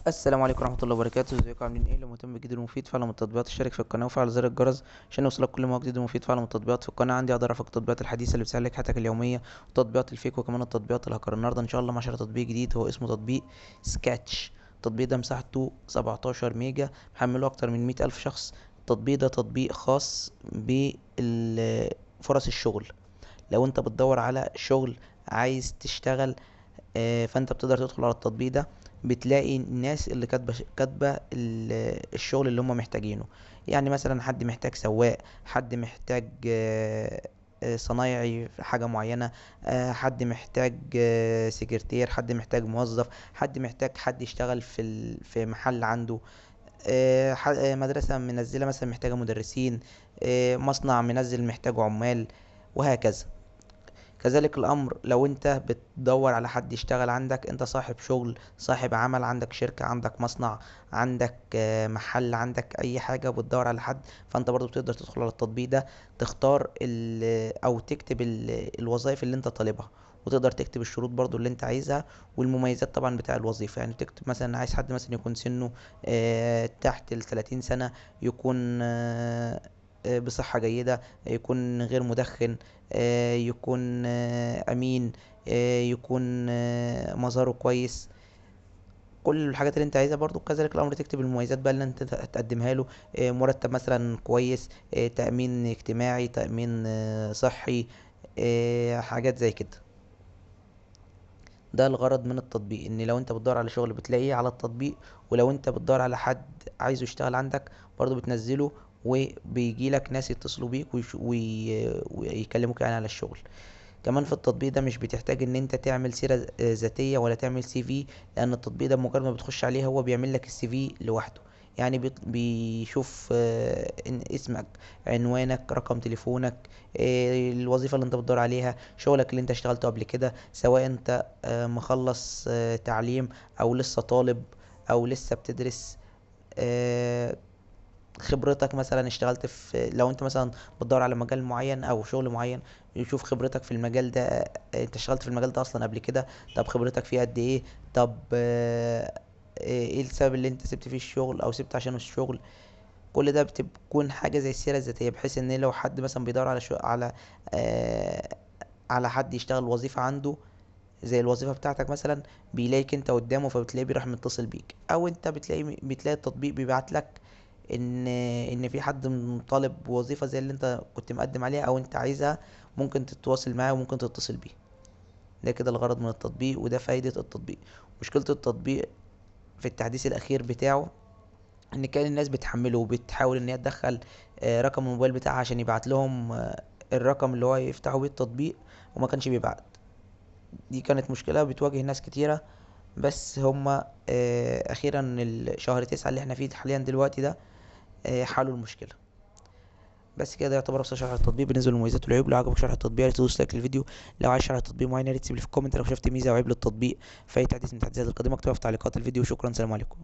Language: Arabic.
السلام عليكم ورحمة الله وبركاته. ازيكم عاملين ايه؟ لو مهتم بجديد ومفيد فعلا من التطبيقات اشترك في القناة وفعل زر الجرس عشان يوصلك كل ما هو جديد ومفيد. فعلا من التطبيقات في القناة عندي اقدر افك التطبيقات الحديثة اللي بتسهل لك حياتك اليومية وتطبيقات الفيك وكمان التطبيقات الهكر. النهاردة ان شاء الله معشر تطبيق جديد هو اسمه تطبيق سكاتش. التطبيق ده مساحته 17 ميجا، محمله اكتر من 100 الف شخص. التطبيق ده تطبيق خاص بفرص الشغل. لو انت بتدور على شغل عايز تشتغل، فانت بتقدر تدخل على التطبيق ده، بتلاقي الناس اللي كاتبه الشغل اللي هم محتاجينه. يعني مثلا حد محتاج سواق، حد محتاج صنايعي في حاجة معينة، حد محتاج سكرتير، حد محتاج موظف، حد محتاج حد يشتغل في محل عنده، مدرسة منزلة مثلا محتاجة مدرسين، مصنع منزل محتاج عمال، وهكذا. كذلك الأمر لو أنت بتدور على حد يشتغل عندك، أنت صاحب شغل، صاحب عمل، عندك شركة، عندك مصنع، عندك محل، عندك أي حاجة بتدور على حد، فأنت برضو بتقدر تدخل على التطبيق ده، تختار أو تكتب الوظائف اللي أنت طالبها، وتقدر تكتب الشروط برضو اللي انت عايزها والمميزات طبعا بتاع الوظيفة. يعني تكتب مثلا عايز حد مثلا يكون سنه تحت ال30 سنة، يكون بصحة جيدة، يكون غير مدخن، يكون امين، يكون مظهره كويس. كل الحاجات اللي انت عايزها. برضو كذلك الامر تكتب المميزات بقى اللي انت تقدمها له، مرتب مثلا كويس، تأمين اجتماعي، تأمين صحي، حاجات زي كده. ده الغرض من التطبيق، ان لو انت بتدور على شغل بتلاقيه على التطبيق، ولو انت بتدور على حد عايزه يشتغل عندك برضو بتنزله، وبيجي لك ناس يتصلوا بيك ويكلموك يعني على الشغل. كمان في التطبيق ده مش بتحتاج ان انت تعمل سيرة ذاتية ولا تعمل سي في، لان التطبيق ده مجرد ما بتخش عليه هو بيعمل لك السي في لوحده. يعني بيشوف إن اسمك، عنوانك، رقم تليفونك، الوظيفة اللي انت بتدور عليها، شغلك اللي انت اشتغلته قبل كده، سواء انت مخلص تعليم او لسه طالب او لسه بتدرس، آه، خبرتك مثلا اشتغلت في، لو انت مثلا بتدور على مجال معين او شغل معين، يشوف خبرتك في المجال ده، انت اشتغلت في المجال ده اصلا قبل كده؟ طب خبرتك فيه قد ايه؟ طب ايه السبب اللي انت سبت فيه الشغل او سبت عشان الشغل؟ كل ده بتكون حاجة زي السيرة الذاتية، بحيث ان لو حد مثلا بيدور على آه على حد يشتغل وظيفة عنده زي الوظيفة بتاعتك مثلا، بيلاقيك انت قدامه فبتلاقيه بيروح متصل بيك، او انت بتلاقي التطبيق بيبعت لك ان في حد طالب وظيفة زي اللي انت كنت مقدم عليها او انت عايزها، ممكن تتواصل معاه وممكن تتصل بيه. ده كده الغرض من التطبيق، وده فايدة التطبيق. مشكلة التطبيق في التحديث الاخير بتاعه ان كان الناس بتحمله وبتحاول ان هي تدخل رقم الموبايل بتاعها عشان يبعت لهم الرقم اللي هو يفتحوا بيه التطبيق، وما كانش بيبعت. دي كانت مشكلة بتواجه ناس كتيرة، بس هما اخيرا شهر 9 اللي احنا فيه حاليا دلوقتي ده حلوا المشكلة. بس كده يعتبر ابسط شرح التطبيق بالنسبه للمميزات والعيوب. لو عجبك شرح التطبيق يا ريت تدوس لايك للفيديو. لو عايز شرح تطبيق معين يا ريت تسيب لي في الكومنت. لو شفت ميزه او عيب للتطبيق في اي تحديث من التحديثات القادمه اكتبها في تعليقات الفيديو. شكرا، سلام عليكم.